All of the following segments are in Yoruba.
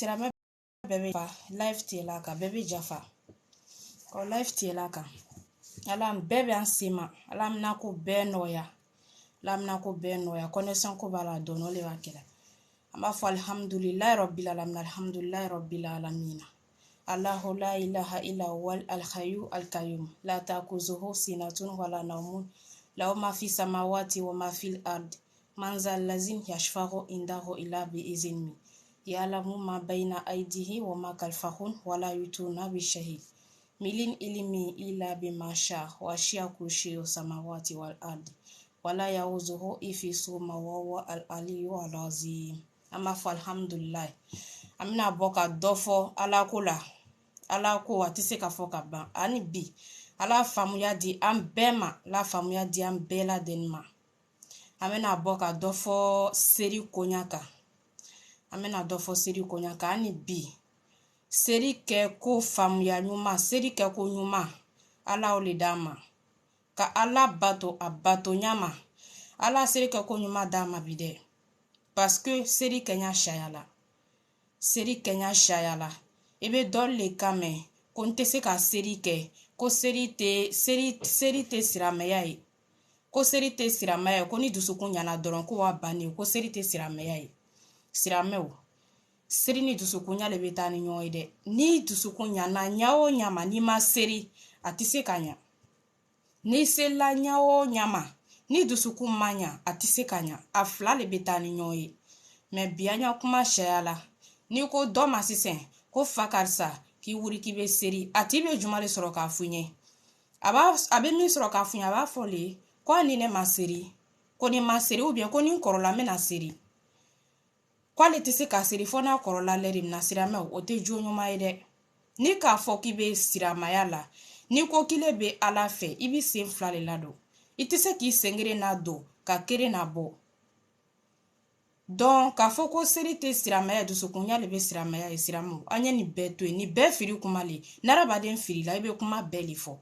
Siramɛ bɛɛ fa life tie la kan bɛɛ bɛ jafa ɔ life tie la kan ala bɛɛ bɛ an se ma ala mina ko bɛɛ nɔgɔya ala mina ko bɛɛ nɔgɔya connexion ko b'a la dɔn o de b'a kɛlɛ an b'a fɔ alhamdulilahi rabbil alamin alhamdulilahi rabbil alamin Allahu la ilaha illa huwal alhayyu alqayyum la ta'khuzuhu sinatun wala nawmun lahu ma fi samawati wa ma fil ard man zal ladzi yashfa'u indahu illa bi izni ya'lamu ma bayna aydihi wa ma khalfahum wala yutuna bi shay'in milin ilmi illa bima sha wa shi'a kursiyu samawati wal ard wala ya'uzuhu ifisuma wa huwa al-aliyyu al-azim ama fa alhamdulillah amina boka dofo ala ko la ala ko a tɛ se ka fɔ ka ban ani bi ala faamuya di an bɛɛ ma la faamuya di an bɛɛ la den ma an bɛna bɔ ka dɔ fɔ seri koɲa kan an bɛna dɔ fɔ seri koɲa kan ani bi seri kɛ ko faamuya ɲuman seri kɛ ko ɲuman ala o le d'a ma ka ala bato a bato ɲama ala seri kɛ ko ɲuman d'a ma bi dɛ parce que seri kɛɲa sayala seri kɛɲa sayala i bɛ dɔ le kamɛ ko n tɛ se ka seri kɛ ko seri tɛ siramɛya ye ko seri tɛ siramɛya ye ko ni dusukun ɲana dɔrɔn ko wa bannen ko seri tɛ siramɛya ye siramɛw seri ni dusukun ɲa le bɛ taa ni ɲɔgɔn ye dɛ ni dusukun ɲana ɲa o ɲa ma n'i ma seri a tɛ se ka ɲa ni serila ɲa o ɲa ma ni dusukun ma ɲa a tɛ se ka ɲa a fila le bɛ taa ni ɲɔgɔn ye mɛ bi an ɲa kuma sayala ni ko dɔ ma sisan ko fa karisa k'i wuri k'i bɛ seri a t'i bɛ juma le sɔrɔ k'a f'u ɲɛ a bɛ min sɔrɔ k'a f'u ɲɛ a b'a fɔ le ko ni ne ma seri ko ni ma seri ou bien ko ni kɔrɔla n bɛna seri k'ale tɛ se ka seri fɔ n'a kɔrɔla lɛ de bɛna siramɛ o tɛ jo ɲuman ye dɛ ni k'a fɔ k'i bɛ siramaya la ni ko k'ile bɛ ala fɛ i bɛ sen fila de la don i tɛ se k'i sen kelen na don ka kelen na bɔ donc k'a fɔ ko seri tɛ siramɛya dusukunya le bɛ siramɛya ye siramɛw an ye nin bɛɛ to yen nin bɛɛ firi kuma le n'adamaden firi la i bɛ kuma bɛɛ le fɔ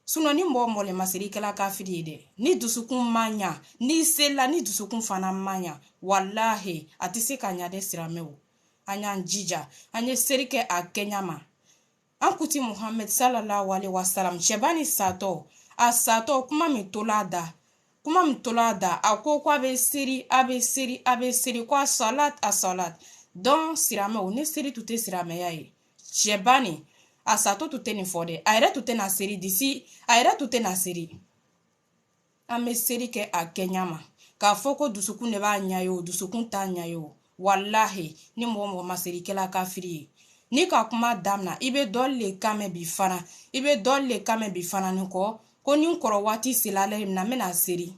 sinon ni mɔgɔ mɔgɔ le ma seri kɛla k'a firi ye dɛ ni dusukun ma ɲa ni serila ni dusukun fana ma ɲa walahi a tɛ se ka ɲa dɛ siramɛw an y'an jija an ye seri kɛ a kɛɲa ma an kuti muhammed sallallahu alaihi wasallam cɛbani satɔ a satɔ kuma min tola da a ko a bɛ seri ko a salat donc siramɛw ne seri tun tɛ siramɛya ye cɛbani a satɔ tun tɛ nin fɔ dɛ a yɛrɛ tun tɛ na seri disi a yɛrɛ tun tɛ na seri an bɛ seri kɛ a kɛɲa ma k'a fɔ ko dusukun de b'a ɲa ye o dusukun t'a ɲa ye o walahi ni mɔgɔ ma seri kɛla kafiri ye ni ka kuma damina i bɛ dɔ le kamɛ bi fana i bɛ dɔ le kamɛ bi fana ni kɔ ko ni n kɔrɔ waati sela ale de mina n bɛna seri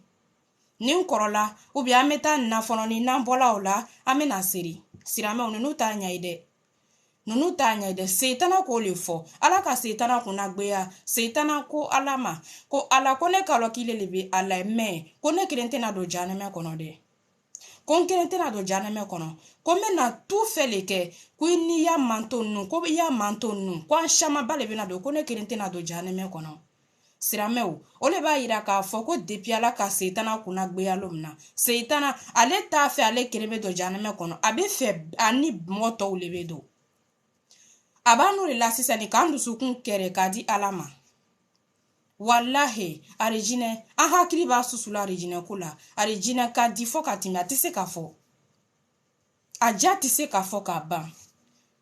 ni n kɔrɔla ou bien an bɛ taa nin na fɔlɔ ni n'an bɔla o la an bɛna seri siramɛw ninnu t'a ɲa ye dɛ ninnu t'a ɲa ye dɛ seitana k'o le fɔ ala ka seitana kunna gbɛya seitana ko ala ma ko ala ko ne k'a lɔn k'ile le bɛ ala ye mɛ ko ne kelen tɛna don jahanɛmɛ kɔnɔ dɛ ko n kelen tɛna don jahanɛmɛ kɔnɔ ko n bɛna tu fɛ le kɛ ko n'i y'a manto ninnu ko i y'a manto ninnu ko an camanba le bɛna don ko ne kelen tɛna don jahanɛmɛ kɔnɔ siramɛw o le b'a yira k'a fɔ ko depuis ala ka seitana kunna gbɛya lo min na seitana ale t'a fɛ ale kelen bɛ don jahanɛmɛ kɔnɔ a bɛ fɛ ani mɔgɔ tɔw le bɛ don a b'a n'o de la sisan ni k'an dusukun kɛrɛ k'a di ala ma walahi arijinɛ an hakili b'a susula arijinɛ ko la arijinɛ ka di fɔ ka tɛmɛ a tɛ se ka fɔ a ja tɛ se ka fɔ k'a ban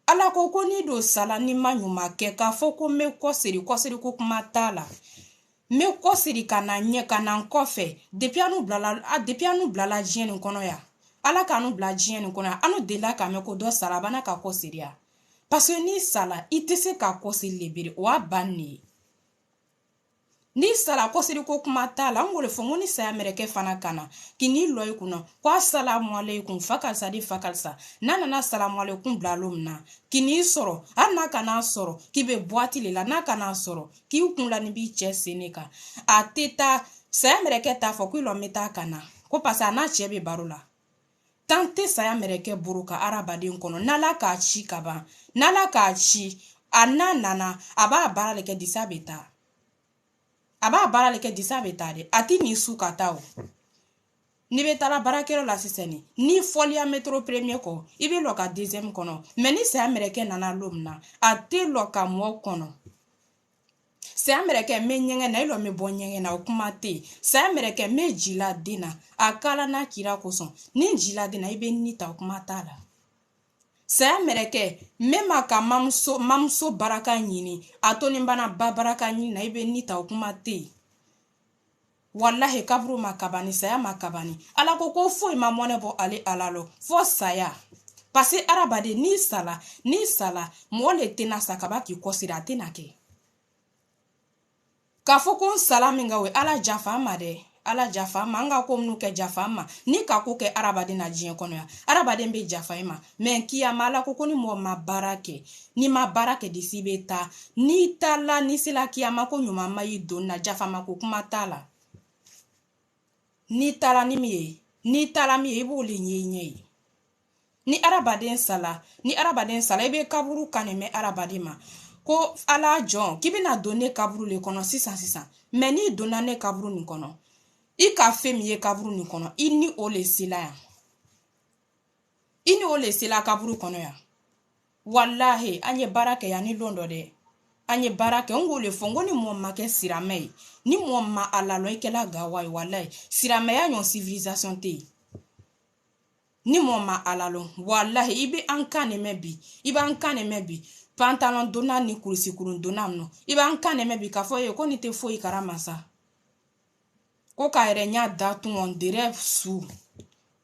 ala ko ni don sala ni ma ɲuman kɛ k'a fɔ ko n bɛ kɔseri ko kuma t'a la n bɛ kɔseri ka na ɲɛ ka na n kɔfɛ depuis an n'u bilala diɲɛ nin kɔnɔ yan ala k'an n'u bila diɲɛ nin kɔnɔ yan an n'u delila k'a mɛn ko dɔ sara a banna ka kɔseri ya parce que n'i sala i tɛ se ka kɔseri le bere o y'a bannen ye n'i sala kɔseri ko kuma t'a la an b'o de fɔ ko ni saya mɛrɛkɛ fana kana k'i n'i lɔ i kunna ko asalamu aleykum fa karisa di fa karisa n'a nana salamu aleykum bila lo min na k'i n'i sɔrɔ hali n'a kana sɔrɔ k'i bɛ buwati le la n'a kana sɔrɔ k'i kun la ni b'i cɛ sen ne kan a tɛ taa saya mɛrɛkɛ t'a fɔ ko i lɔ n bɛ taa ka na ko parce que a n'a cɛ bɛ baro la tan tɛ saya mɛrɛkɛ buru ka arabaden kɔnɔ n'ala k'a ci ka ban n'ala k'a ci a n'a nana a b'a baara le kɛ disa bɛ taa a b'a baara le kɛ disa bɛ taa dɛ a tɛ nin su ka taa o ni be tala barakero la siseni ni folia metro premier ko ibe lo ka deuxième kono mais ni c'est américain nana lomna a te lo ka mo kono c'est américain me nyenge na ilo me bon nyenge na okumate c'est américain me jila dina akala na kira koson ni jila dina ibe ni ta okumata la c'est américain même aka mamso baraka nyini atoni bana baraka nyini na ibe ni ta okumate wallahi kabru makabani saya makabani ala ko fo ima mone bo ale alalo fo saya parce arabade ni sala mo le tena sakaba ki kosira tena ke ka fo ko salami ngawe ala jafama de ala jafama nga ko mnu ke jafama ni ka ko ke arabade na jien kono ya arabade mbe jafaima men ki amala ko ni mo mabarake ni mabarake disibeta ni tala ni sila ki amako nyuma mayi donna jafama ko kuma tala ni tala ni miye ni tala miye ibu le nye ni arabaden sala ibe kaburu kaneme arabadima ko ala John ki bina donner kaburu le kono 600 mais ni donna ne kaburu ni kono I ka fe miye kaburu ni kono ini ole sila ya ini ole sila kaburu kono ya wallahi anye barake ya ni londo de anye barake ngole fongo ni mo make sirame ni mo ma alalo ikela gawai wallahi sirame ya nyon civilisation te ni mo ma alalo wallahi ibe ankane mebi ibe ankane mebi pantalon dona ni kurisi kurun dona no ibe ankane mebi ka foye ko ni te foyi karamasa ko ka nya datu on dire su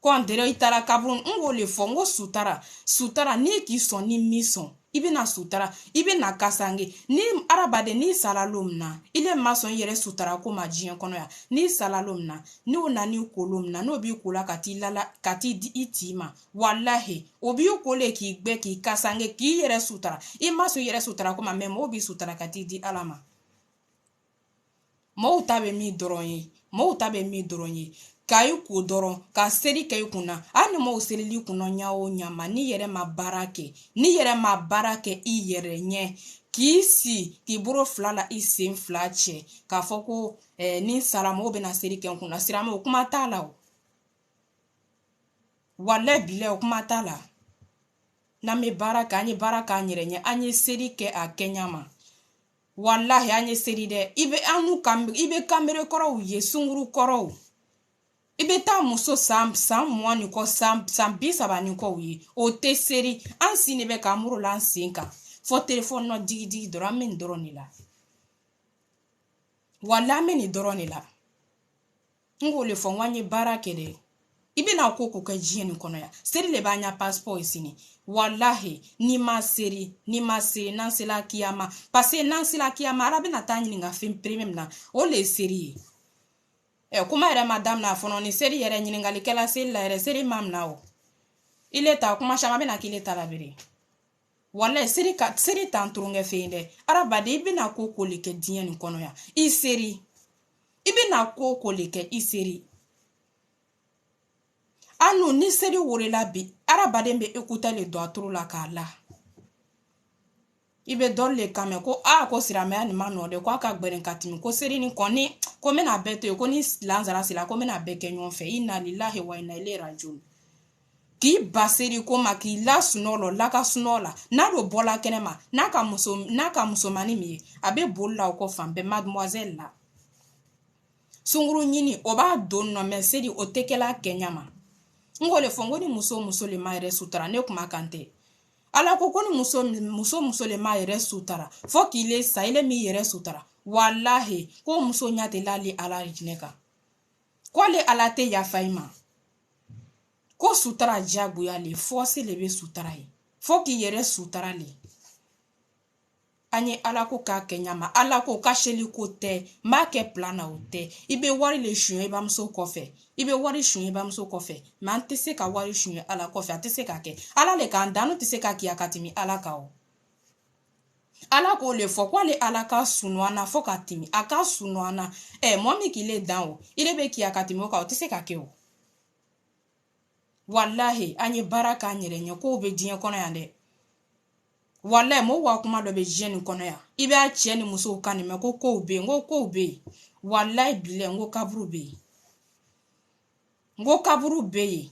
ko on dire itara kabun ngole fongo sutara ni ki son ni mison ibe na sutara ibe na kasange ni arabade ni salalomna ile mason yere sutara ko majien kono ya ni salalomna ni onani kolomna no bi kola kati di itima wallahi obi kole ki gbe ki kasange ki yere sutara I mason yere sutara ko ma meme obi sutara kati di alama mo utabe mi doronye kayu ku doron ka seri kayu kuna ani mo serili kuno nyao nyama ni yere ma barake I yere nye kisi ki buro flala isen flache ka foko ni salamo be na seri ken kuna siramo kuma tala o wale bile o kuma tala na me baraka nyere nye anye seri ke a kenyama wallahi anye seri de ibe kamere koro ye sunguru koro ibe ta muso sam mwani ko sam bisaba ni ko wi o te seri ansi ne be kamuro lan sinka fo telephone no digi dora men doronila wala men doronila ngole fo wanye barake de ibe na koko ka jien kono ya seri le banya passport isini wallahi ni ma seri nansela kiyama parce nansela kiyama arabe na tanyi nga film premium na o le seri kuma ere madame na fono ni seri yere nyiningali kela sella ere seri mam na o ile ta kuma shama bena kile talabiri wala seri tanturunge feinde arabade ibe na koko leke dien kono ya I seri ibe na koko leke I seri anu ni seri worela bi arabade mbe ekuta le doatru la kala ibe dolle kame ko ko sirame ani mano de ko aka gberen katimi ko seri ni koni ko mena beto ko ni lanzara sila ko mena beke nyon fe inna lillahi wa inna ilaihi rajiun ki baseri ko maki la sunolo la ka sunola na do bola kenema naka muso mani mi abe bolla ko fambe mademoiselle la sunguru nyini oba donno me seri o tekela kenyama ngole fongo ni muso le maire sutara ne kuma kante ala ko ni muso le maire sutara fo kile sa ile mi yere sutara wallahi ko muso nyate lali ala rijineka ko le ala te ya faima ko sutara jagu ya le fo se le be sutara yi fo ki yere sutara le anye ala ko ka kenyama ala ko ka sheli ko te ma ke plana o te ibe wari le shun iba mso kofe ibe wari shun iba mso kofe ma ntese ka wari shun ala kofe atese ka ke ala le ka ndanu tese ka ki akatimi ala ka o ala ko le fo kwa le ala ka sunwana fo katimi aka sunwana momi ki le dan o ile be ki akatimi o ka o tese ka ke o wallahi anye baraka nyere nye ko be dien kono yande wallahi mo wa kuma do be jeni kono ya ibe a cheni muso kani me ko be wallahi bile ngo kabru be ngo kaburu beye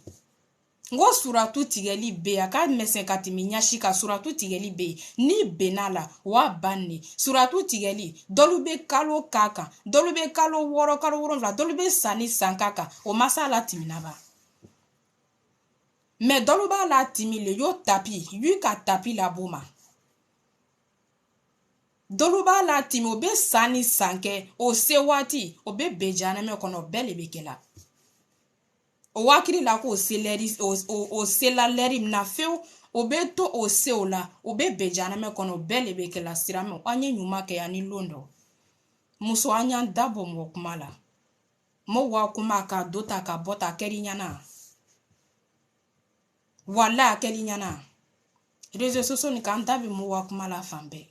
ngo suratu tigeli be aka mesen katimi nyashi ka suratu tigeli be ni benala wa banni suratu tigeli dolube kalo kaka dolube kalo woro kalo woro vla dolube sani sankaka o masala timinaba me doluba la timile yo tapi yu ka tapi la boma doluba la timi obe sani sanke o sewati obe bejana me kono bele bekela o wakiri la ko o seleri na feu obe to o seola obe bejana me kono bele bekela sirame anye nyuma ke ani londo muso anya dabo mo kumala mo wa kuma ka dota ka bota keri nyana wala keri nyana rezo soso ni kan dabi mo wa kumala fambe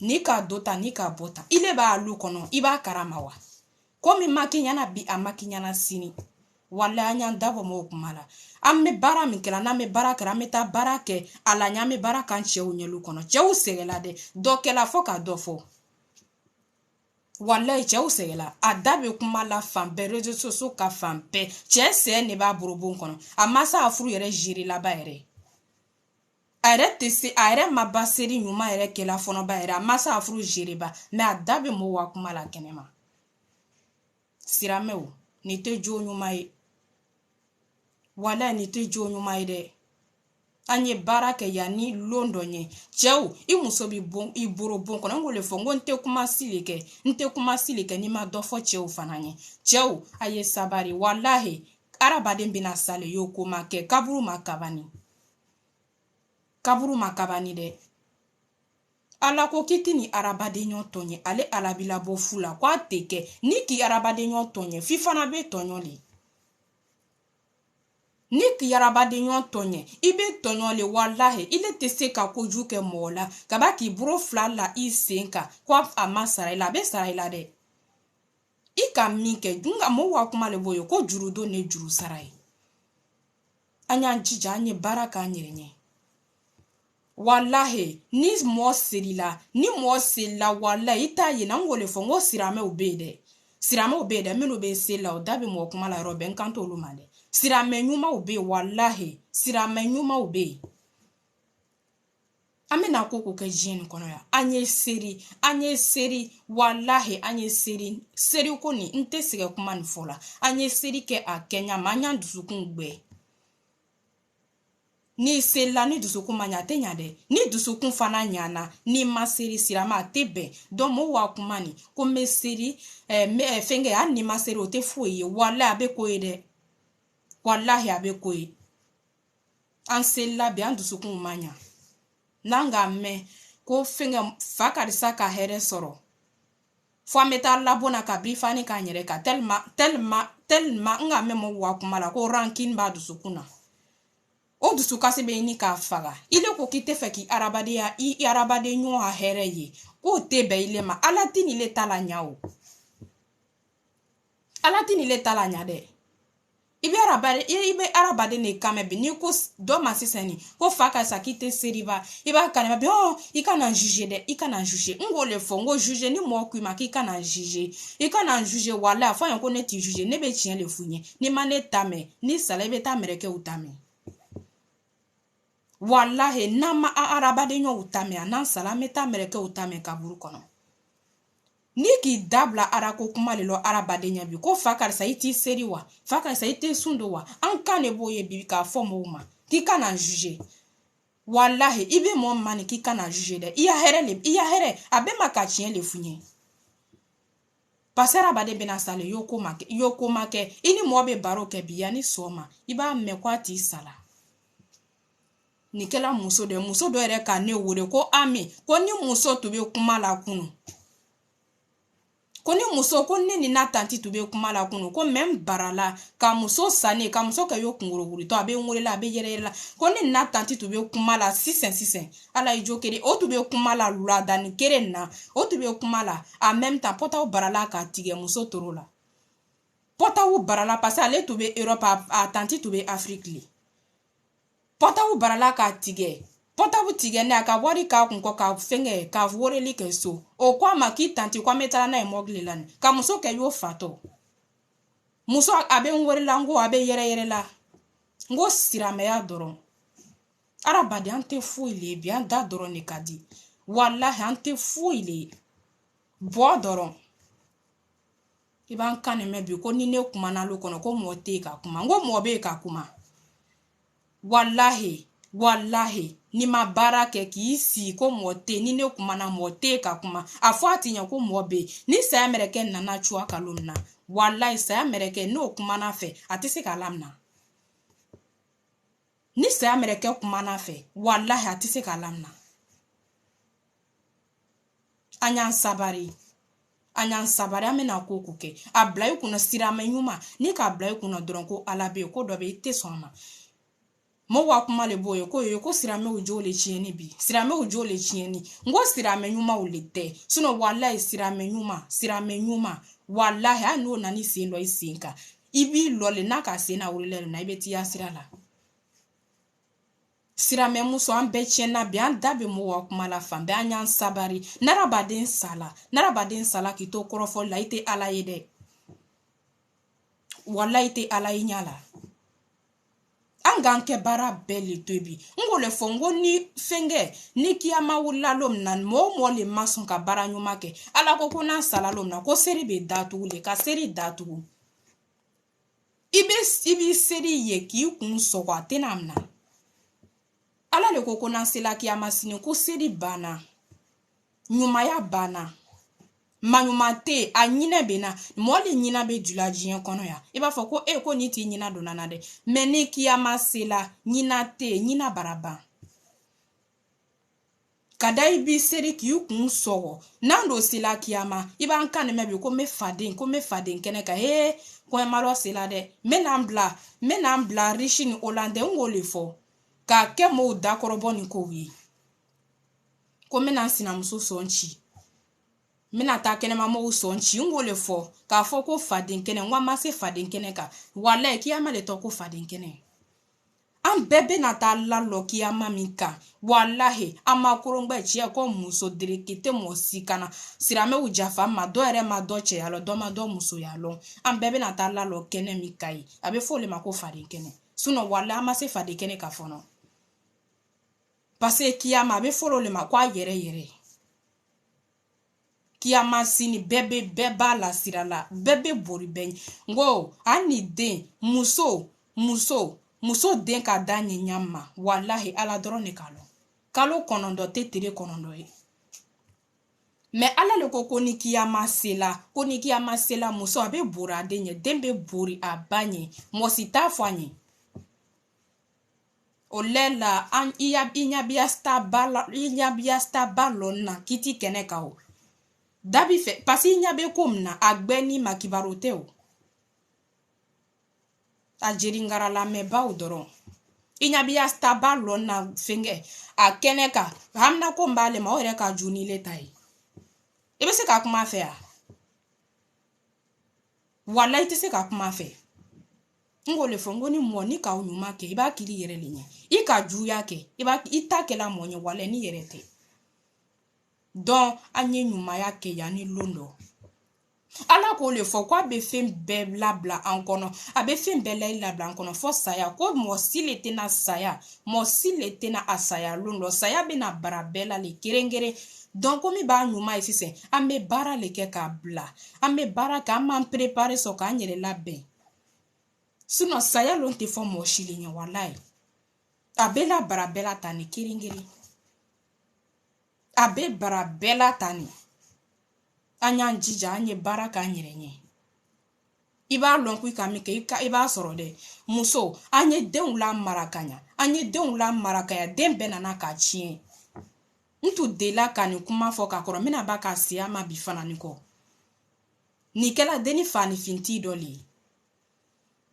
ni ka dota ni ka bota ile ba alu kono iba karamawa komi makinyana bi amakinyana sini wala anya dabo mo kumala amme bara mikela na me bara kara meta bara ke ala nya me bara kan chewu nyelu kono chewu segela de dokela foka dofo wala chewu segela adabe kumala fambe rezo soso ka fambe chese ne ba burubun kono amasa afuru yere jiri la ba yere ayre tese ayre mabaseri nyuma yere kela fono ba yere amasa afuru jiri ba me adabe mo wa kumala kenema siramewo ni te jo nyuma yi wala ni te jo nyuma yi de anye barake ya ni londo nye chew I muso bi bon I boro bon kono ngole fongo nte kuma silike ni ma dofo chew fananye chew aye sabari wallahi arabade bina sale yo kuma ke kaburu makabani de ala ko kitini arabade nyotonye ale alabila bo fula kwa teke niki arabade nyotonye fifana be tonyoli niki arabade nyotonye ibe tonyole wallahi ile tese ka kojuke mola kabaki bro flala isenka kwa amasara ila be sara ila de ika minke dunga mo wa kuma le boyo ko jurudo ne juru sarai anya njija anye baraka nyirenye wallahi ni mo sirila wallahi ita ye na ngole fongo sirame obede meno be sela o dabi mo kuma la robe nkanto lumade sirame nyuma obe wallahi sirame nyuma obe amena koko ke jin kono ya anye seri wallahi anye seri ko ni nte sige kuma ni fola anye seri ke akenya manya dusukun gbe ni sela ni dusukun manya tenya de ni dusukun fana nyana ni maseri sirama tebe don mo wa kuma ni ko me seri me fenge ani maseri o te fuye wallahi abe ko de wallahi abe ko an sela be an dusukun manya nanga me ko fenge fakari saka here soro fo meta labona ka brifani ka nyere ka telma nga me mo wa kuma la ko rankin ba dusukuna o dusuka se be ni ka faga ile ko kite fe ki arabade ya I arabade nyo a here ye ko tebe ile ma alatini le talanya o alatini le talanya de ibe arabade ne kame bi ni ko do masiseni ko faka sa kite seriba iba kanema bi ikana juger ngole fongo juger ni mo kwima ki kana juger wala fa yon ko ne ti juger ne be tien le funye ni mane tame ni sala ibe tamere ke utame wallahi nama arabade nyo utame anan sala meta mere ke utame kaburu kono niki dabla arako kuma lelo arabade nyabi ko fakar sa iti seriwa fakar sa iti sundowa anka ne boye bibi ka fomo uma ki kana juger wallahi ibe mo mani ki kana juger de iya here abe makachien le funye pasera bade bena sale yoko make ini mo be baro ke biya ni soma iba mekwati sala nikela muso do ere ka ne wure ko ami ko ni muso to be kuma la kunu ko ni muso ko ni na tanti to be kuma la kunu ko mem barala ka muso sane ka muso ka yo kunguro wuri to abe ngure la abe yere la ko ni na tanti to be kuma la sisen ala ijo kere o to be kuma la lula dan kere na o to be kuma la en même temps pota o barala ka tige muso torola pota o barala passa ale to be Europe a tanti to be Afrique li pota u barala ka tige pota bu tige ne aka wari ka kunko ka fenge ka woreli ke so o kwa maki tanti kwa metala na emoglilan ka muso ke yo fato muso abe ngori la ngo abe yere la ngo sirameya doron arabadi ante fuile bi anda doron ne kadi wallahi ante fuile bo doron iban kane me bi ko ni ne kuma na lo kono ko mo te ka kuma ngo mo be ka kuma wallahi ni ma barake ki si ko mo te ni ne kuma na mo te ka kuma afo atinya ko mo be ni sa mereke nana chua kalumna wallahi sa mereke no kuma na fe atisi kalamna ni sa mereke kuma na fe wallahi atisi kalamna anyan sabari amena ko kuke ablay kuna sirama nyuma ni ka ablay kuna doron ko alabe ko dobe ite soma mo wa kuma le boye ko sirame ujo le chieni bi sirame ujo le chieni ngo sirame nyuma ulete suno wallahi sirame nyuma wallahi anu nani sindo isinka ibi lole naka sena ulele na ibeti ya sirala sirame muso ambe chena bi andabe mo wa kuma la fambe anyan sabari narabadin sala kito korofo laite alayede wallahi ite alayinyala anganke bara beli tobi ngole fongo ni fenge ni kiyama wula lom nan mo le mason ka bara nyuma ke ala ko kuna sala lom na ko seri be datu le ka seri datu ibi seri ye ki kun so kwa tenamna ala le ko kuna sela kiyama sini ko seri bana nyuma ya bana manyumate anyine bena moli nyina be dula jiyen kono ya iba foko ko ni ti nyina donana de meni kiyama sela nyina te nyina baraba kadai bi seri ki ukun sogo nando sela kiyama iba ankane mebi ko me faden kene ka ko malo sela de menambla richine hollande ngole fo ka ke mo da koroboni ko wi ko menan sina muso sonchi mina ta kene mamo sonchi ngole fo ka fo ko faden kene ngwa mase faden kene ka wala kiyama le to ko faden kene am bebe na ta lalo kiyama minka wallahi ama kurongba chi ko muso direkete mo sikana sirame ujafa ma do ere ma do che yalo do ma do muso yalo am bebe na ta lalo kene mikai abe fo le mako faden kene suno wala ama se faden kene ka fono parce kiyama abe fo le mako yere kiyama sini bebe beba la sirala bebe bori ben ngo ani den muso den ka danye nyama wallahi ala drone kalo konondo tetere konondo me ala le ko ni kiyama sela muso abe bora denye dembe bori abanye mosita fanye olela an inya biasta balona kiti kene kao dabi fe pasi nyabe komna agbeni makibarote o ajiringara la meba udoron inyabi astaba lona fenge akeneka hamna ko mbale ma ore ka juni letai ebe se ka kuma fe a wallahi te se ka kuma fe ngole fongo ni mo ni ka unyuma ke iba kiri yere lenye ika juya ke iba itakela monye wale ni yerete don anye nyuma ya ke ya ni londo ala ko le fo kwa be fem be blabla ankono abe fem be la bla ankono fo saya ko mo silete na saya mo silete na asaya londo saya be na barabela le kerengere donc komi ba nyuma ici c'est ame bara le ke ka bla ame bara ka man préparer so ka nyere la be suno saya lonte fo mo shilinya wallahi abela barabela tani kerengere abe barabela tani anya njija anye baraka nyirenye iba lonku ikamike iba soro de muso anye denula marakaya dembe na ka chien ntu dela kani kuma fo ka koro mina baka siama bifana niko nikela deni fani finti doli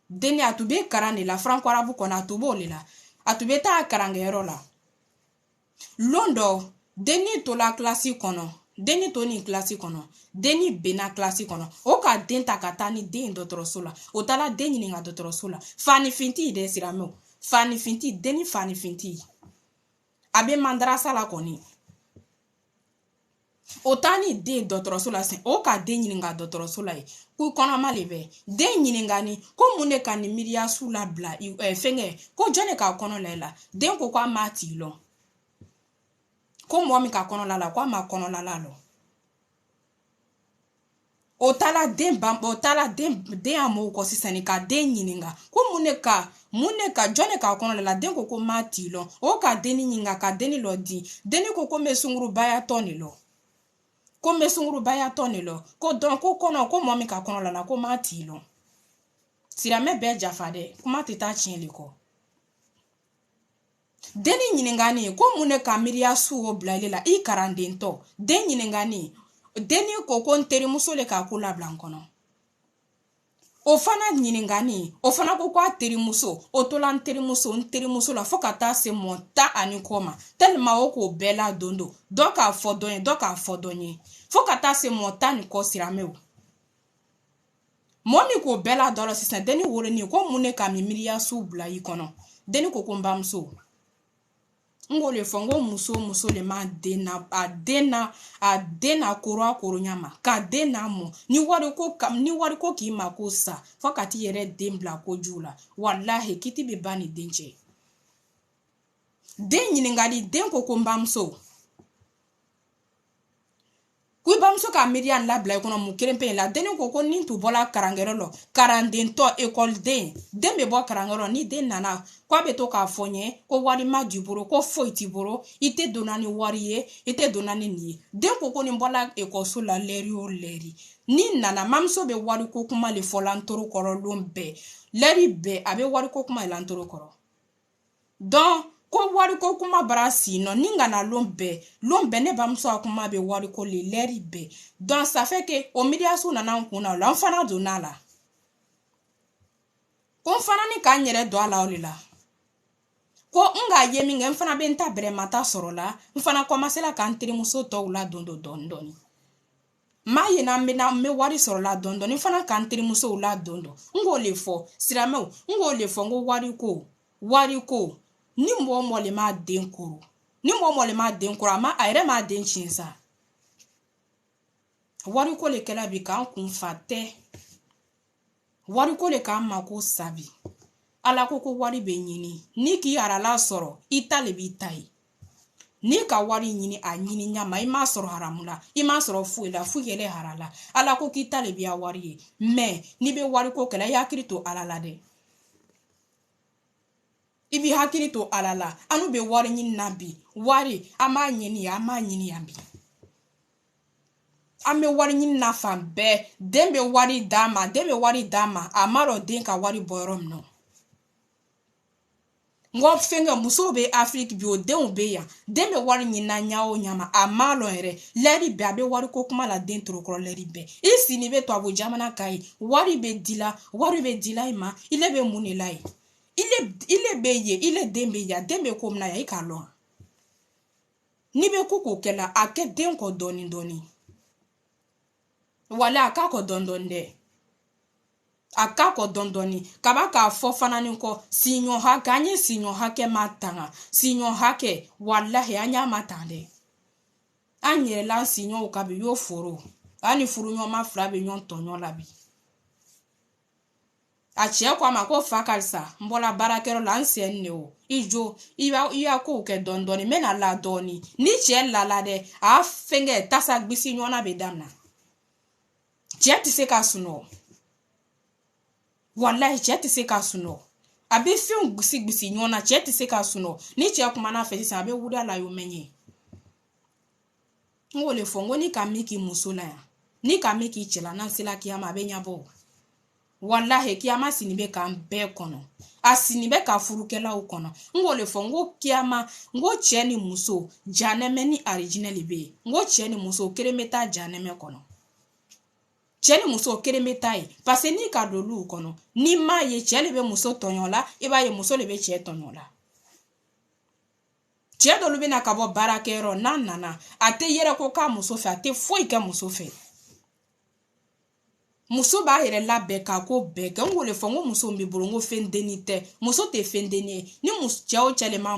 deni atube karane la franco arabu kona atubo lela atube ta karangero la londo deni to la classique kono deni to ni classique kono deni bena classique kono o ka den takata ni den dotorosola o tala deni ni nga dotorosola fani finti de siramo fani finti deni fani finti abe mandrasa la koni Otani de dɔtɔrɔso la sen o ka den ɲininka dɔtɔrɔso la ye k'u kɔnɔma le bɛ den ɲininka ni ko mun ne ka ni miiriya su la bila fɛngɛ ko jɔn ne ka kɔnɔ la la den ko k'a ma t'i lɔ ko mɔgɔ min ka kɔnɔ la ko a ma kɔnɔ la lɔ o tala den a mɔgɔw kɔ sisan ni ka den ɲininka ko mun ne ka jɔn ne ka kɔnɔ la den ko ma t'i lɔ o ka den ɲininka ka den lɔ di den ko n bɛ sunkurubaya tɔ ne lɔ ko n bɛ sunkurubaya tɔ ne lɔ ko dɔn ko kɔnɔ ko mɔgɔ min ka kɔnɔ la ko ma t'i lɔ silamɛ bɛɛ jafa dɛ kuma tɛ taa tiɲɛ de kɔ den ɲininkani ko mun ne ka miiriya su o bila ile la i karanden tɔ den ɲininkani den ko n terimuso le ka ko labila n kɔnɔ o fana ɲininkani o fana ko a terimuso o tola n terimuso la fo ka taa se mɔ 10 ani kɔ ma tellement o k'o bɛɛ la don dɔ k'a fɔ dɔn ye dɔ k'a fɔ dɔn ye fo ka taa se mɔ 10 ni kɔ siramɛw mɔ min k'o bɛɛ la dɔ la sisan denni wolonin ko mun ne ka mi miiriya su bila i kɔnɔ denni ko n bamuso n ko le fɔ n ko muso le ma den na koro ɲama ka den na mɔ ni wari ko k'i ma ko sa fo ka t'i yɛrɛ den bila ko jugu la wallahi kiti bɛ ban ni den cɛ den ɲininkali den ko n bamuso ko i bamuso ka miiriya labila i kɔnɔ mun kelen pe la den ko ni tun bɔla karankɛyɔrɔ la karanden tɔ ekɔliden den bɛ bɔ karankɛyɔrɔ ni den nana k'a bɛ to k'a fɔ n ye ko wari ma d'i bolo ko foyi t'i bolo i tɛ donna ni wari ye i tɛ donna ni nin ye den ko ni bɔla ekɔliso la lɛri o lɛri ni nana mamuso bɛ wari ko kuma le fɔ la n toro kɔrɔ lon bɛɛ lɛri bɛɛ a bɛ wari ko kuma la n toro kɔrɔ donc ko wari ko kuma bara si nɔ ni ngana lon bɛɛ ne bamuso a kuma bɛ wari ko le lɛri bɛɛ donc ça fait que o miiriyasu nana n kun na o la n fana donna la ko n fana ni k'an yɛrɛ don a la o de la ko n k'a ye min kɛ n fana bɛ n ta bɛrɛmata sɔrɔ la n fana kɔmasela k'an terimuso tɔw la don dɔɔni dɔɔni m'a ye na n bɛ wari sɔrɔ la dɔɔni dɔɔni n fana k'an terimusow la don n k'o le fɔ silamɛw n k'o le fɔ n ko wari ko ni mɔgɔ le m'a den koro ni mɔgɔ le m'a den koro a yɛrɛ m'a den tiɲɛ sa wari ko le kɛla bi k'an kun fa tɛ wari ko le k'an mako sabi ala ko wari bɛ ɲini ni k'i harala sɔrɔ i ta le b'i ta ye ni ka wari ɲini a ɲini ɲama i m'a sɔrɔ haramu la i m'a sɔrɔ foyi la foyi yɛlɛ harala ala ko k'i ta le b'i a wari ye mais n'i bɛ wari ko kɛla i hakili to ala la dɛ i b'i hakili to ala la anu bɛ wari ɲini na bi wari an b'a ɲini yan bi an bɛ wari ɲini na fan bɛɛ den bɛ wari d'a ma a ma dɔn den ka wari bɔ yɔrɔ min na n ko fɛnkɛ musow bɛ afiriki bi o denw bɛ yan den bɛ wari ɲini na ɲa o ɲa ma a ma dɔn yɛrɛ lɛri bɛɛ a bɛ wari ko kuma la den torokɔrɔ lɛri bɛɛ i sini bɛ tubabu jamana ka ye wari bɛ di la i ma i le bɛ mun de la ye i le bɛ ye i le den bɛ yan den bɛ ko min na yan i k'a lɔn n'i bɛ ko k'o kɛla a kɛ den kɔ dɔɔni dɔɔni wala a k'a kɔ dɔɔni dɔɔni dɛ a k'a kɔ dɔɔni dɔɔni kaba k'a fɔ fana ni kɔ siɲɔ hakɛ an ye siɲɔ hakɛ ma tanga siɲɔ hakɛ walahi an y'a ma tan dɛ an yɛrɛla siɲɔw ka bi y'o foro an ni furuɲɔgɔnma 2 bɛ ɲɔgɔn tɔɲɔ la bi a cɛ ko a ma ko fa karisa n bɔla baarakɛyɔrɔ la an sɛn ne o i jo i y'a kow kɛ dɔɔni dɔɔni n bɛna la dɔɔni ni cɛ lala dɛ a fɛnkɛ tasa gbisi ɲɔgɔnna bɛ daminɛ cɛ tɛ se ka sunɔgɔ wallahi cɛ tɛ se ka sunɔgɔ a bɛ fɛnw gbisi ɲɔgɔn na cɛ tɛ se ka sunɔgɔ ni cɛ kumana fɛ sisan a bɛ wuli a la y'o mɛn ye n k'o le fɔ n ko ni ka min k'i muso la yan ni ka min k'i cɛ la n'an sela kiyama a bɛ ɲɛbɔ wallahi kiyama sini bɛ k'an bɛɛ kɔnɔ a sini bɛ ka furukɛlaw kɔnɔ n k'o le fɔ n ko kiyama n ko cɛ ni muso janɛmɛ ni arijinɛ le bɛ yen n ko cɛ ni muso kelen bɛ taa janɛmɛ kɔnɔ cɛ ni muso kelen bɛ taa ye parce que n'i ka don olu kɔnɔ n'i m'a ye cɛ le bɛ muso tɔɲɔ la i b'a ye muso le bɛ cɛ tɔɲɔ la cɛ dɔlu bɛ na ka bɔ baarakɛyɔrɔ n'a nana a tɛ yɛrɛ ko k'a muso fɛ a tɛ foyi kɛ muso fɛ muso b'a yɛrɛ labɛn k'a ko bɛɛ kɛ n k'o le fɔ n ko muso min b'i bolo n ko fɛn denni tɛ muso tɛ fɛn denni ye ni cɛ o cɛ le m'a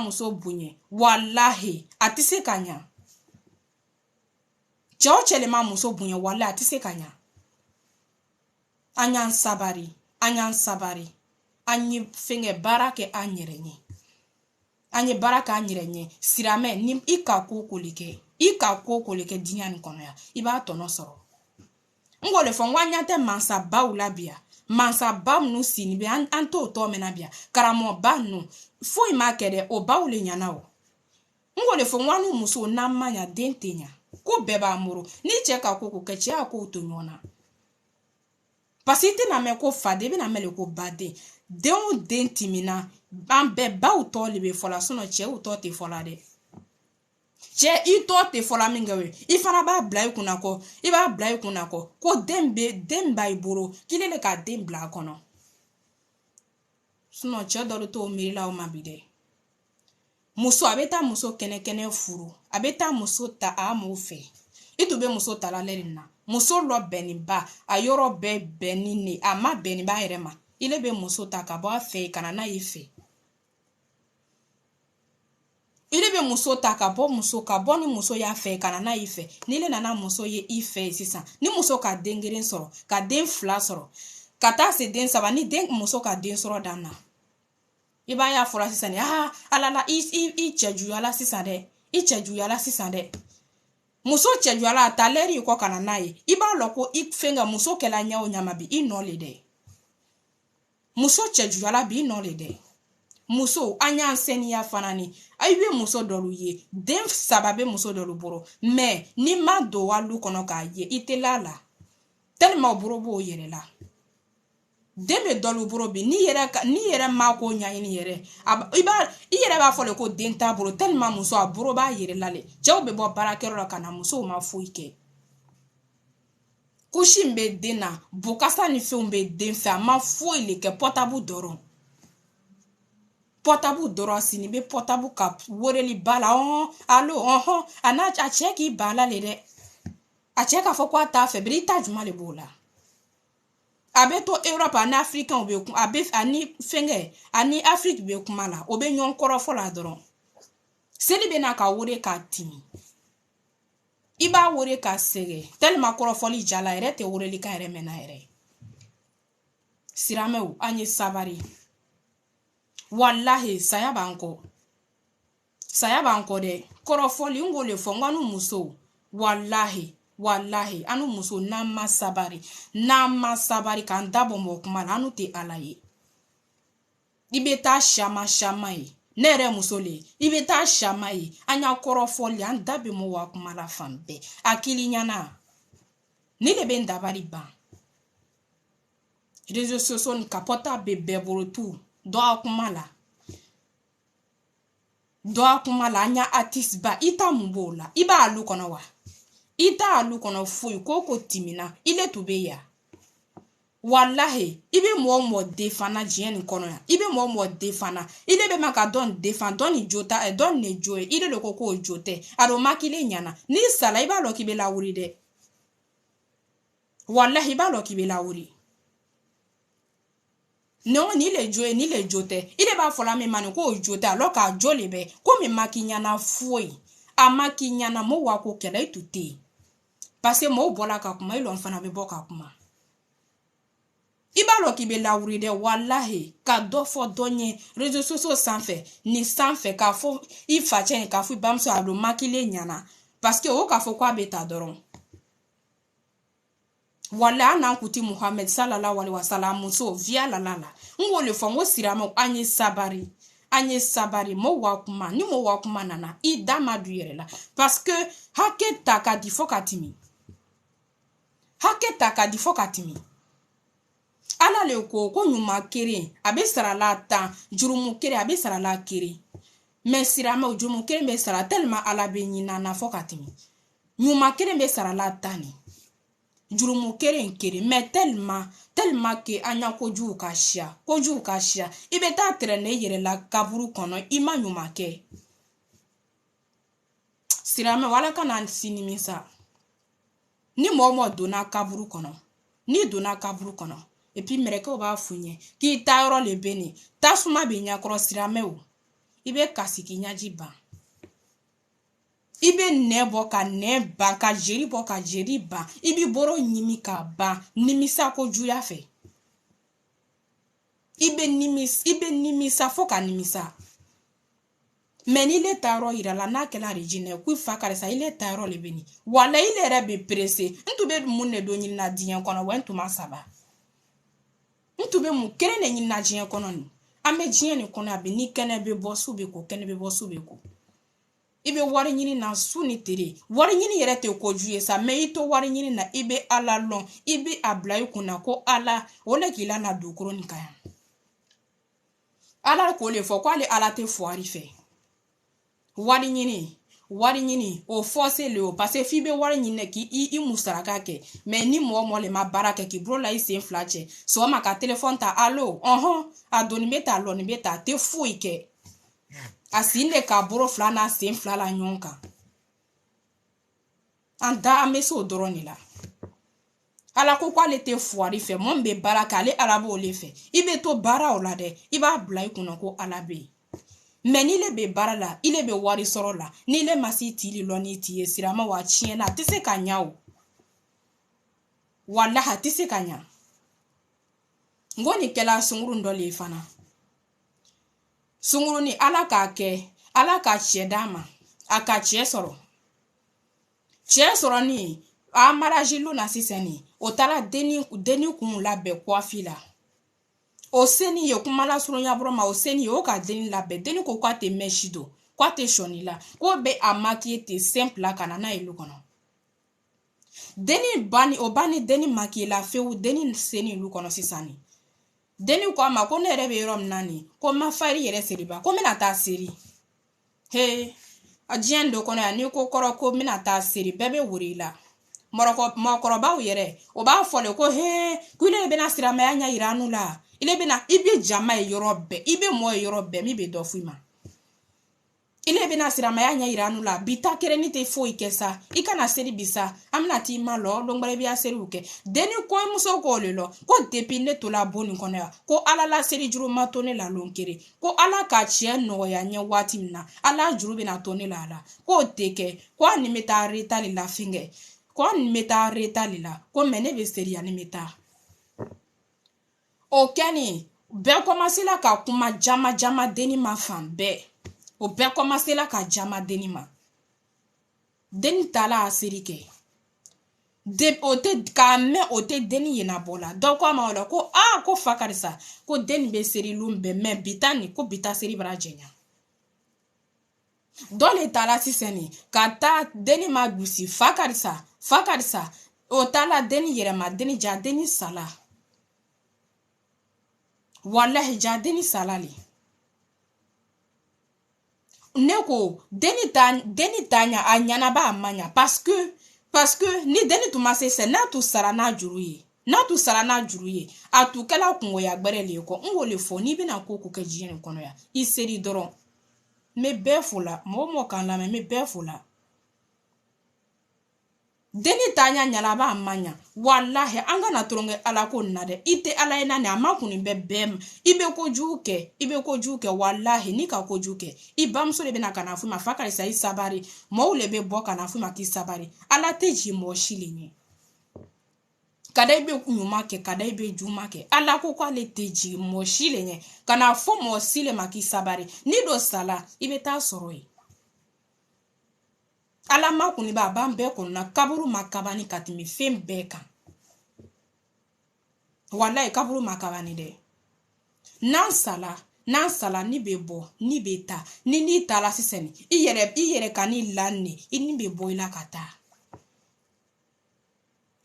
muso bonya walahi a tɛ se ka ɲa Cɛw cɛlema muso bonya wala a tɛ se ka ɲa. An y'an sabari, an y'an sabari. An ye fɛngɛ baara kɛ an yɛrɛ ɲɛ. An ye baara kɛ an yɛrɛ ɲɛ. Siramɛ ni i ka ko ko le kɛ, i ka ko ko le kɛ diɲɛ nin kɔnɔ yan, i b'a tɔnɔ sɔrɔ. N ko le fɔ n ko an ɲa tɛ mansabaw la bi yan. Mansaba minnu sini bɛ an t'o tɔ mɛna bi yan. Karamɔgɔba ninnu foyi ma kɛ dɛ, o baw le ɲana o. N ko le fɔ n ko an n'u musow n'an ma ɲa den tɛ ɲa. Ko bɛɛ b'an bolo. Ni cɛ ka ko ko kɛ, cɛ y'a kow to ɲɔgɔn na. Parce que i tɛna mɛn ko faden, i bɛna mɛn le ko baden. Den o den timina, an bɛɛ baw tɔ le bɛ fɔ la, cɛw tɔ tɛ fɔ la dɛ. Cɛ i tɔ tɛ fɔ la min kɛ o ye, i fana b'a bila i kunna kɔ, i b'a bila i kunna kɔ, ko den b'a i bolo, k'ile le ka den bila a kɔnɔ. Cɛ dɔ de t'o miirila o ma bi dɛ. Muso a bɛ taa muso kɛnɛ furu, a bɛ taa muso ta a m'o fɛ. I tun bɛ muso ta la le na. Muso lɔ bɛnniba, a yɔrɔ bɛɛ bɛnni ne, a ma bɛnniba yɛrɛ ma. Ile bɛ muso ta ka bɔ a fɛ, ka na n'a ye fɛ. Ile bɛ muso ta ka bɔ ni muso y'a fɛ, ka na n'a ye fɛ. N'ile nana muso ye i fɛ sisan, ni muso ka den kelen sɔrɔ, ka den 2 sɔrɔ, ka taa se den 3, ni muso ka den sɔrɔ dan na. I b'a y'a fɔra sisan dɛ, alala i cɛ juyala sisan dɛ, i cɛ juyala sisan dɛ. Muso cɛ juyala a ta lɛri i kɔ ka na n'a ye. I b'a lɔ ko i fɛngɛ muso kɛla ɲɛ o ɲama bi, i nɔ le dɛ. Muso cɛ juyala bi, i nɔ le dɛ. Muso an y'an seniya fana ni, i bɛ muso dɔlu ye, den 3 bɛ muso dɔlu bolo, mais ni ma don walu kɔnɔ k'a ye, i tɛ la la. Tellement boro b'o yɛrɛ la. Den bɛ dɔlu boro bi, ni yɛrɛ ma ko ɲaɲini yɛrɛ, i yɛrɛ b'a fɔ le ko den t'a bolo, tellement muso a boro b'a yɛrɛ la le. Cɛw bɛ bɔ baarakɛyɔrɔ la ka na, musow ma foyi kɛ. Kusi min bɛ den na, bokasa ni fɛnw bɛ den fɛ, a ma foyi le kɛ, portable dɔrɔn. Portable dɔrɔn sini bɛ portable ka weleli ba la, allo, a cɛ k'i ba la le dɛ. A cɛ k'a fɔ ko a t'a fɛ, bari i ta juma le b'o la. A bɛ to Europe ani Africain bɛ ani fɛngɛ ani Afrique bɛ kuma la, o bɛ ɲɔgɔn kɔrɔfɔ la dɔrɔn. Seli bɛ na ka wele k'a timi. I b'a wele k'a sɛgɛ, tellement kɔrɔfɔli jala yɛrɛ tɛ weleli kan yɛrɛ mɛnna yɛrɛ. Siramɛw, an ye sabari. Wallahi saya b'an kɔ. Saya b'an kɔ dɛ. Kɔrɔfɔli n ko le fɔ n ko an n'u musow, wallahi an n'u musow n'an ma sabari k'an da bɔ mɔgɔ kuma la, an n'u tɛ ala ye. I bɛ taa shama ye, ne yɛrɛ muso le, i bɛ taa shama ye, an y'a kɔrɔfɔli, an da bɛ mɔgɔ kuma la fan bɛɛ. Akili ɲana, ni le bɛ n dabali ban. Réseaux sociaux ni kapota bɛ bɛɛ bolo tout. Dɔ a kuma la, an y'a artiste ba, i ta mun b'o la, i b'a alu kɔnɔ wa? I ta alu kɔnɔ foyi ko timina, ile tun bɛ yan. Wallahi, i bɛ mɔgɔ defana diɲɛ nin kɔnɔ yan, i bɛ mɔgɔ defana, ile bɛ ma ka dɔn defan, dɔn ni jo ta, dɔn ni jo ye, ile de ko k'o jo tɛ, a dɔn makile ɲana, n'i sala i b'a lɔ k'i bɛ lawuri dɛ. Wallahi, i b'a lɔ k'i bɛ lawuri. Non, ni le jo ye, ni le jo tɛ. I de b'a fɔ la min ma nin k'o jo tɛ, alors k'a jo le bɛ, ko min ma k'i ɲana foyi, a ma k'i ɲana mo wa ko kɛlɛ i tun tɛ yen. Parce que mɔgɔw bɔla ka kuma, i lɔn fana bɛ bɔ ka kuma. I b'a lɔ k'i bɛ lawuri dɛ, wallahi, ka dɔ fɔ dɔ ɲɛ, réseaux sociaux sanfɛ, nin sanfɛ, k'a fɔ i facɛ ye, k'a fɔ i bamuso a don makile ɲana, parce que o k'a fɔ k'a bɛ ta dɔrɔn. Wallahi, an n'an kuti Muhammad sallallahu alaihi wa sallam muso via la. N ko le fɔ n ko siramɛw, an ye sabari, mo wa kuma, ni mo wa kuma nana, i da ma du yɛrɛ la. Parce que hakɛ ta ka di fɔ ka timi. Ala le ko ɲuman keren, a bɛ sara la 10, jurumu keren, a bɛ sara la keren. Mais siramɛw, jurumu keren bɛ sara tellement ala bɛ ɲinana fɔ ka timi. Ɲuman keren bɛ sara la 10 ni. Jurumu keren, mais tellement que an y'a kojugu ka siya, i bɛ taa tɛrɛnɛ i yɛrɛ la kaburu kɔnɔ, i ma ɲuman kɛ. Siramɛw, ala ka na sini min sa. Ni mɔgɔ donna kaburu kɔnɔ, et puis mɛrɛkɛw b'a f'u ɲɛ k'i ta yɔrɔ le bɛ nin, tasuma bɛ ɲɛkɔrɔ siramɛw, i bɛ kasi k'i ɲaji ban. ibe nebo ka neba ka jeri bo ka jeri ba ibi boro nyimi ka ba nimisa ko juya fe ibe nimisa fo ka nimisa men ile taro ira la na kela regine ku fa kare sa ile taro le beni wala ile rebe pressé ntube munne do nyina diyan kono wentu masaba ntube mu kere ne nyina diyan kono ni ame diyan ni kono abi ni kene be bosu be ko kene be bosu be ko ibe wari nyini na suni tere wari nyini yere te ko juye sa me ito wari nyini na ibe ala lon ibe abla kuna ko ala ole kila na dukuro ni kaya ala ko le fo ko ale ala te foari fe wari nyini o force le o parce fi be wari nyini ki i musaraka ke me ni mo le ma baraka ki bro la ise flache so ma ka telephone ta allo adoni meta lo ni beta te fui ke asinde ka bro flana sen flala nyonka anda ameso doroni la ala ko kwale te foari fe mo be baraka ale arabo le fe ibe to bara o la de iba bla ikuna ko alabe mais ni le be bara la ile be wari soro la ni le masi tili lo ni tie sirama wa chiena tise kanyao wallahi tise kanya ngoni kela sunguru ndo le fana sunguru ni ala ka chedama aka chesoro ni a marajilu na siseni otala deni kun labe kwa fila o seni ye kumala suru nya bro ma o seni o ka deni labe deni ko kwa te meshido kwa te shonila ko be amaki te simple kana na ilu kono deni bani deni maki la feu deni seni ilu kono sisani deni ko ma ko ne rebe rom nani ko ma fari yere seriba ko mina ta seri he ajiendo kono ya ni ko koro ko mina ta seri bebe wurila mokoroba uyere o ba fole ko he kule be na sirama ya nya iranu la ile be na ibe jama yorobe ibe mo yorobe mi be do fuima ile be na sirama ya nya iranu la bita kere ni te fo ikesa ikana seri bisa amna ti malo longbare bi aseri uke deni ko muso ko lelo ko depinde to la boni kono ya ko ala la seri juru matone la lonkere ko ala ka chie no ya nya wati na ala juru be na tone la ala ko teke ko animeta reta li la finge ko meta reta lila ko mene be seri ya ni meta o keni be commencer la ka kuma jama deni ma fan be o be commencer la ka jama deni ma deni tala aseri ke de o te ka me o te deni yena bola donc ko ma wala ko ko fakarisa ko deni be seri lumbe me bitani ko bita seri brajenya dole tala siseni kata deni ma gusi fakarisa o tala deni yerema deni ja deni sala wallahi ja deni salali neko deni tanya anyana ba amanya parce que ni deni tumase se na tu sara na juruye atu kala kungo ya gbere le ko ngole fo ni bina ko ke jine kono ya iseri doron me befula mo kan la me befula deni tanya nyala ba amanya wallahi anga na tronge ala ko nade ite ala ina ne amakuni bebem ibe ko juke wallahi ni ka ko juke ibam so le bena kana fu mafaka isa isabari mo le be boka na fu maki sabari ala teji mo shilinyi kada ibe kunyuma ke kada ibe juma ke ala ko kwa le teji mo shilinyi kana fu mo sile maki sabari ni do sala ibe ta soroi ala makuni ba bambe ko na kaburu makabani katimi fembeka wallahi kaburu makabani de nan sala ni bebo ni beta ni tala siseni iyere kani lanne ini bebo ila kata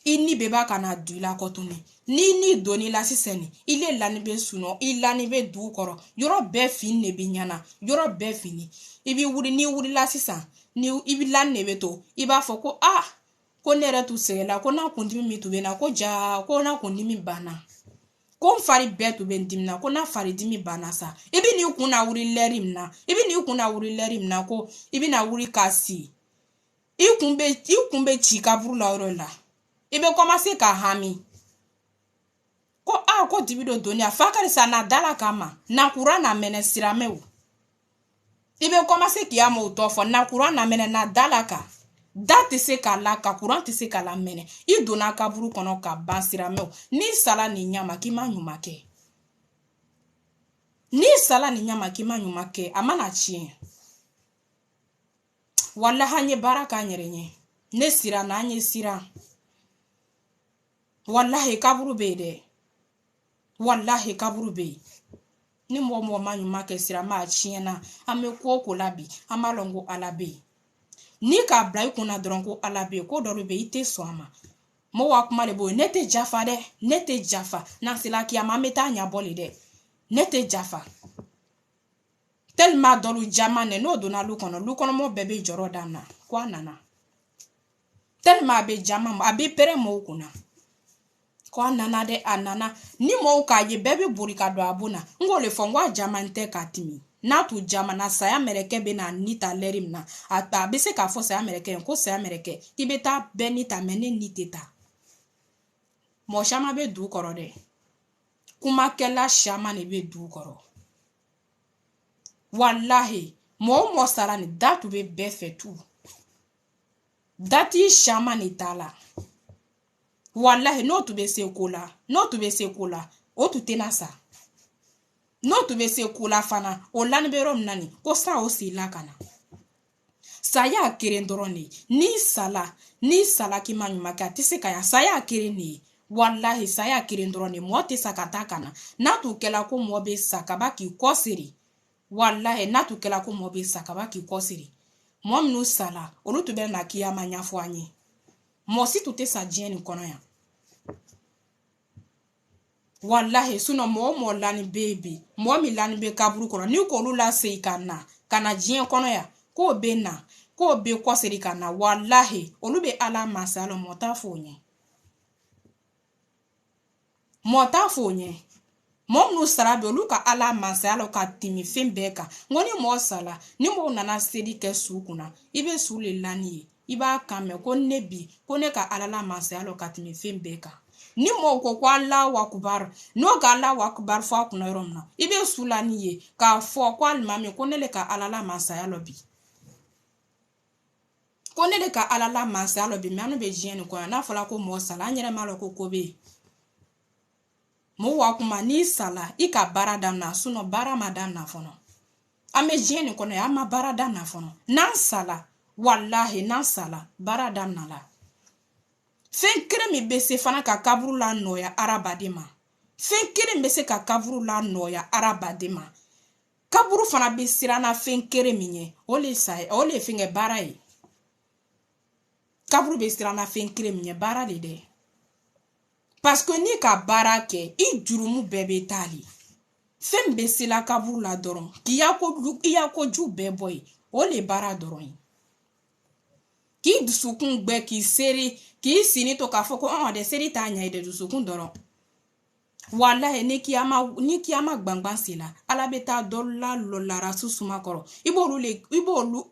ini beba kana duila kotuni ni doni la siseni ile lani be suno ilani be du koro yoro be fin ne binyana yoro be fini ibi wuri la sisa ni ibi lanne be to iba fo ko ko nere tu sela ko na kundimi mitu be na ko na kundimi bana ko fari betu be ndimna ko na fari dimi bana sa ibi ni kuna wuri lerim na ko ibi na wuri kasi ikumbe chika brula orola ibe commencer ka hami ko dibido donia fakari sa na dala kama na kurana mene siramewu Ibe commencer ki ama utofo na courant na mene na dalaka. Date se ka la ka courant te se ka la mene. I dona kaburu kono ka bansira meu. Ni sala ni nyama ki ma nyuma ke. Ni sala ni nyama ki ma nyuma ke. Amana chien. Wallahi anye baraka nyerenye. Ne sira na anye sira. Wallahi kaburu be de. Wallahi kaburu be. Ni mo ma nyuma ke sira ma chien na. Ame ko labi. Ama longo alabe. Ni ka bla kuna dronko alabe ko doro be ite soama. Mo wa kuma le bo nete jafa de. Nete jafa. Na sila ki ama meta nya boli de. Nete jafa. Tellement dolu jamane no dona lukono mo bebe joro dana kwa nana tellement be jama abe pere mo kuna kwa nana de anana ni mo ka ye bebe burika do abuna ngole fongwa jamante katimi na tu jama na saya mereke be na nita lerim na ata be se ka fo saya mereke ko saya mereke tibeta benita mene niteta mo shama be du koro de kuma kela shama ne be du koro. Wallahi, mo sara ni datu be befe tu. Dati shama ni tala. Wallahi, no tu be se kola. No tu be se kola. O tu tenasa. No tu be se kola fana. O lanberom nani. Ko sa o si lakana. Saya kirendoroni. Ni sala ki manyumaka. Tise kaya saya kireni. Wallahi, saya kirendoroni. Mo te sakatakana. Natu kela ko mo be sakabaki kosiri. Wallahi natu kela ko mo be sakaba ki kosiri mo mnu sala olu to be na kiyama nyafo anyi mo si tute sa jeni kono ya wallahi suno mo lani baby mo mi lani be kaburu kono ni ko lu la sei kana jien kono ya ko be kosiri kana wallahi olu be ala masalo mota fonye Mom no sarabe luka ala masalo ka timi fembeka ngoni mo sala ni mo nana sedi ke sukuna ibe sule lani iba kame ko nebi ko ne ka ala masalo ka timi fembeka ni mo ko kwa la wakubar no ga la wakubar fa kuna romna ibe sulani ye ka fo kwa mami ko ne le ka ala masalo bi ko ne le ka ala masalo bi manu be jeni ko na fola ko mo sala nyere malo ko kobe mo wa kuma ni sala ika baradam na suno bara madam na fono ame jeni kono ya ma baradam na fono nan sala wallahi nan sala baradam na la fenkere mi bese fana ka kaburu la noya arabadema fenkere mbese ka kaburu la noya arabadema kaburu fana besira na fenkere minye ole finge bara yi kaburu besira na fenkere minye bara de parce que ni ka bara ke I jurumu bebe tali fem besila kaburu la doron ki ya ko ju beboy o le bara doron ki dusukun gbe ki seri ki sini to ka foko on de seri ta nya de dusukun doron wallahi ni ki ama gbangban sila ala beta dolla lo lara susuma koro ibolu